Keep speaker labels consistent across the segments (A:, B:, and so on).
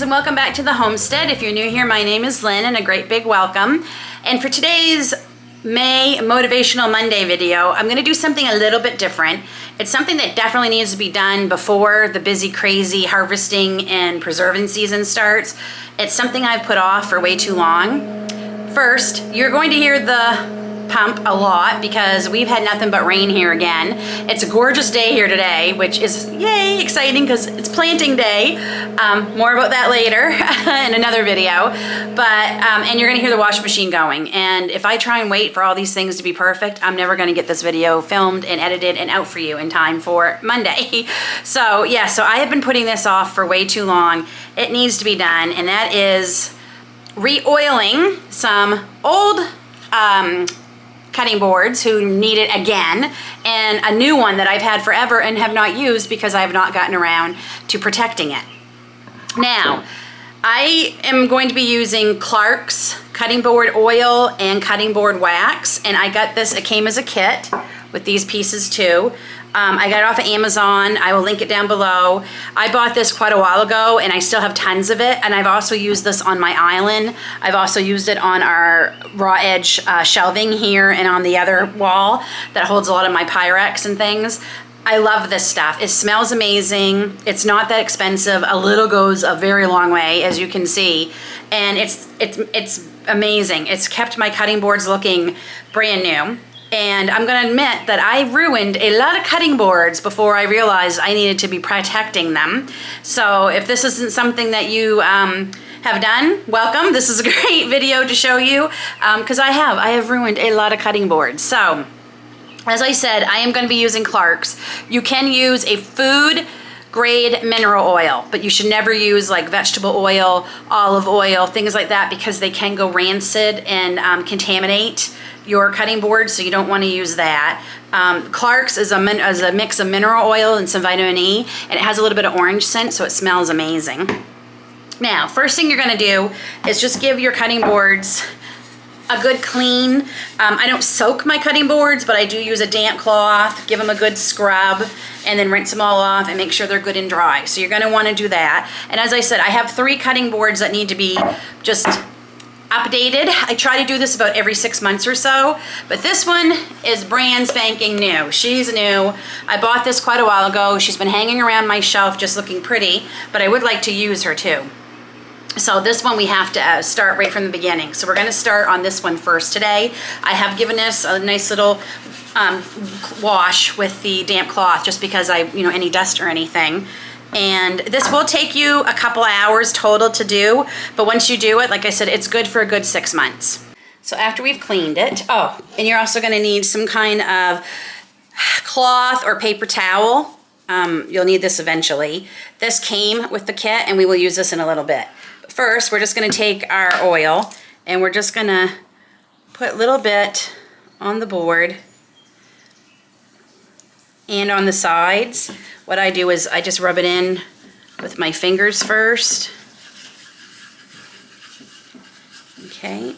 A: and welcome back to the homestead. If you're new here, my name is Lynn and a great big welcome. And for today's May Motivational Monday video, I'm gonna do something a little bit different. It's something that definitely needs to be done before the busy, crazy harvesting and preserving season starts. It's something I've put off for way too long. First, you're going to hear the pump a lot because we've had nothing but rain here again. It's a gorgeous day here today, which is yay exciting because it's planting day. More about that later in another video. But and you're gonna hear the washing machine going. And if I try and wait for all these things to be perfect, I'm never gonna get this video filmed and edited and out for you in time for Monday. So yeah, so I have been putting this off for way too long. It needs to be done, and that is re-oiling some old cutting boards who need it again, and a new one that I've had forever and have not used because I have not gotten around to protecting it. Now, I am going to be using Clark's cutting board oil and cutting board wax, and I got this, it came as a kit with these pieces too. I got it off of Amazon. I will link it down below. I bought this quite a while ago and I still have tons of it, and I've also used this on my island. I've also used it on our raw edge shelving here and on the other wall that holds a lot of my Pyrex and things. I love this stuff. It smells amazing. It's not that expensive. A little goes a very long way, as you can see, and it's amazing. It's kept my cutting boards looking brand new. And I'm gonna admit that I ruined a lot of cutting boards before I realized I needed to be protecting them. So if this isn't something that you have done, welcome. This is a great video to show you because I have ruined a lot of cutting boards. So as I said, I am gonna be using Clark's. You can use a food grade mineral oil, but you should never use like vegetable oil, olive oil, things like that, because they can go rancid and contaminate your cutting board, so you don't want to use that. Clark's is a mix of mineral oil and some vitamin E, and it has a little bit of orange scent, so it smells amazing. Now, first thing you're going to do is just give your cutting boards a good clean. I don't soak my cutting boards, but I do use a damp cloth, give them a good scrub, and then rinse them all off and make sure they're good and dry. So you're going to want to do that. And as I said, I have 3 cutting boards that need to be just updated. I try to do this about every 6 months or so, but this one is brand spanking new. She's new. I bought this quite a while ago. She's been hanging around my shelf just looking pretty, but I would like to use her too. So this one we have to start right from the beginning. So we're going to start on this one first today. I have given this a nice little wash with the damp cloth just because any dust or anything. And this will take you a couple hours total to do, but once you do it, like I said, it's good for a good 6 months. So after we've cleaned it, oh, and you're also gonna need some kind of cloth or paper towel. You'll need this eventually. This came with the kit, and we will use this in a little bit. But first, we're just gonna take our oil, and we're just gonna put a little bit on the board and on the sides. What I do is I just rub it in with my fingers first. Okay.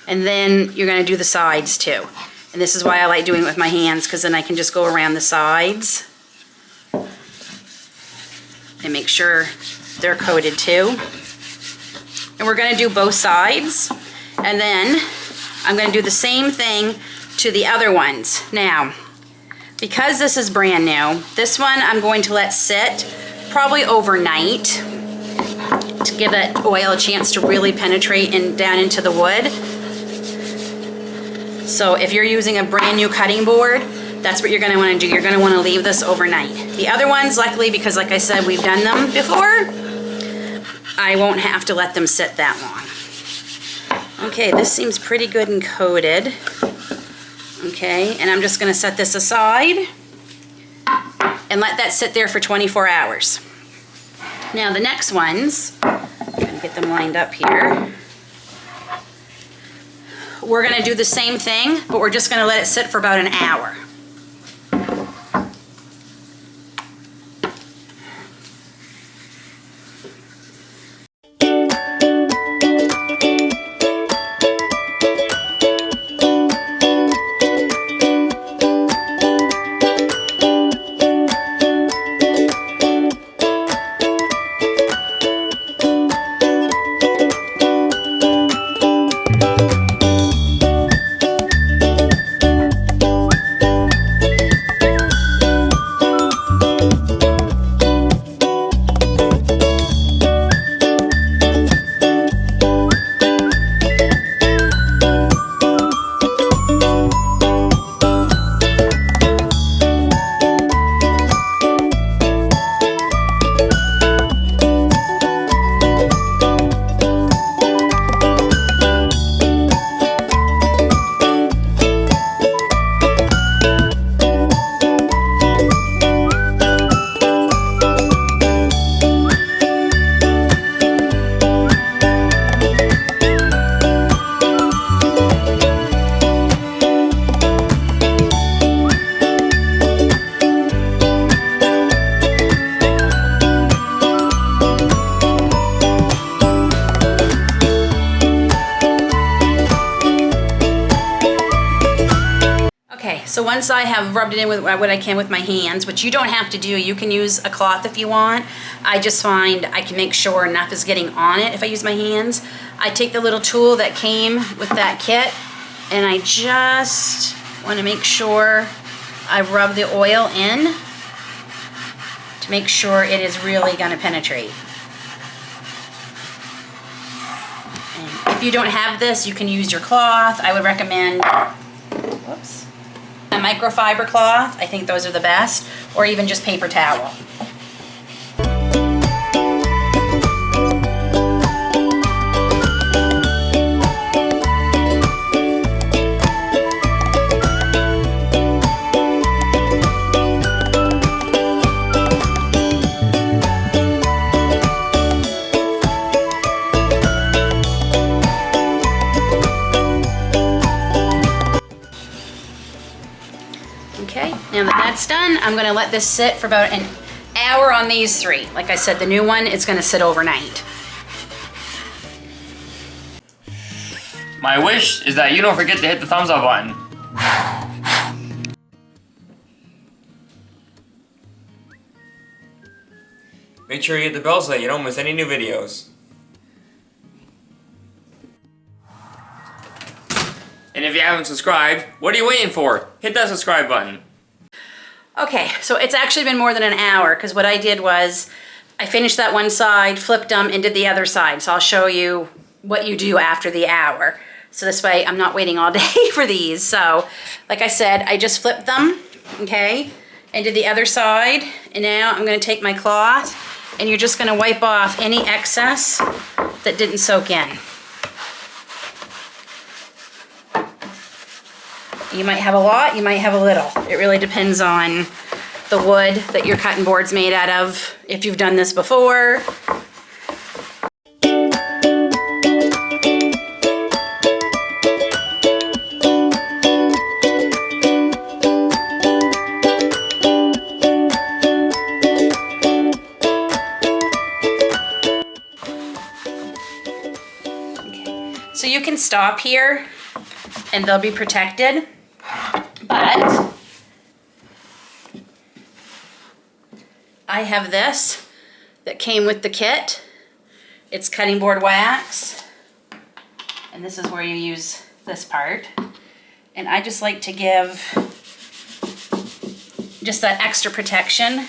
A: And then you're gonna do the sides too. And this is why I like doing it with my hands, because then I can just go around the sides and make sure they're coated too. And we're gonna do both sides. And then I'm gonna do the same thing to the other ones. Now, because this is brand new, this one I'm going to let sit probably overnight to give that oil a chance to really penetrate down into the wood. So if you're using a brand new cutting board, that's what you're going to want to do. You're going to want to leave this overnight. The other ones, luckily, because like I said, we've done them before, I won't have to let them sit that long. Okay, this seems pretty good and coated. Okay, and I'm just going to set this aside and let that sit there for 24 hours. Now the next ones, I'm going to get them lined up here. We're going to do the same thing, but we're just going to let it sit for about an hour. so once I have rubbed it in with what I can with my hands, which you don't have to do, you can use a cloth if you want. I just find I can make sure enough is getting on it if I use my hands. I take the little tool that came with that kit and I just want to make sure I rub the oil in to make sure it is really going to penetrate. And if you don't have this, you can use your cloth. I would recommend, whoops, a microfiber cloth. I think those are the best, or even just paper towel. Okay, now that that's done, I'm gonna let this sit for about an hour on these three. Like I said, the new one is gonna sit overnight.
B: My wish is that you don't forget to hit the thumbs up button. Make sure you hit the bell so that you don't miss any new videos. And if you haven't subscribed, what are you waiting for? Hit that subscribe button.
A: Okay, so it's actually been more than an hour because what I did was I finished that one side, flipped them, and did the other side. So I'll show you what you do after the hour. So this way I'm not waiting all day for these. So like I said, I just flipped them, okay, and did the other side. And now I'm gonna take my cloth and you're just gonna wipe off any excess that didn't soak in. You might have a lot, you might have a little. It really depends on the wood that your cutting board's made out of, if you've done this before. Okay. So you can stop here and they'll be protected. But I have this that came with the kit. It's cutting board wax. And this is where you use this part. And I just like to give just that extra protection.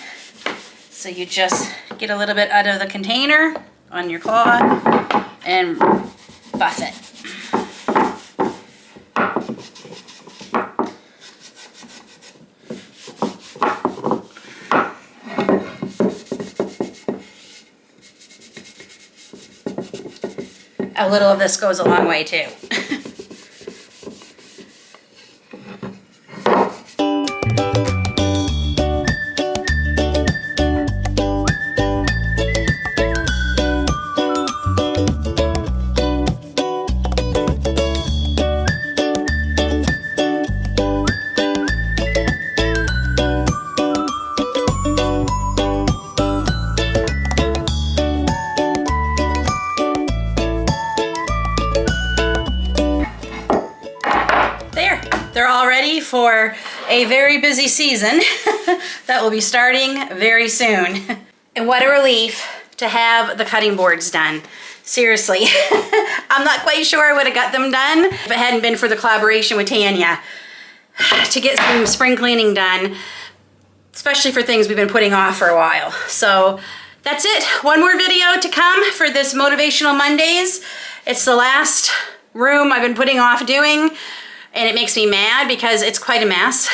A: So you just get a little bit out of the container on your cloth and buff it. A little of this goes a long way too. They're all ready for a very busy season that will be starting very soon. And what a relief to have the cutting boards done. Seriously, I'm not quite sure I would have got them done if it hadn't been for the collaboration with Tanya to get some spring cleaning done, especially for things we've been putting off for a while. So that's it. One more video to come for this Motivational Mondays. It's the last room I've been putting off doing. And it makes me mad because it's quite a mess.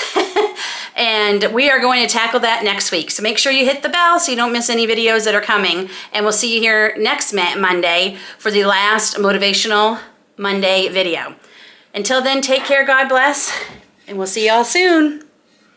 A: And we are going to tackle that next week. So make sure you hit the bell so you don't miss any videos that are coming. And we'll see you here next Monday for the last Motivational Monday video. Until then, take care, God bless, and we'll see y'all soon.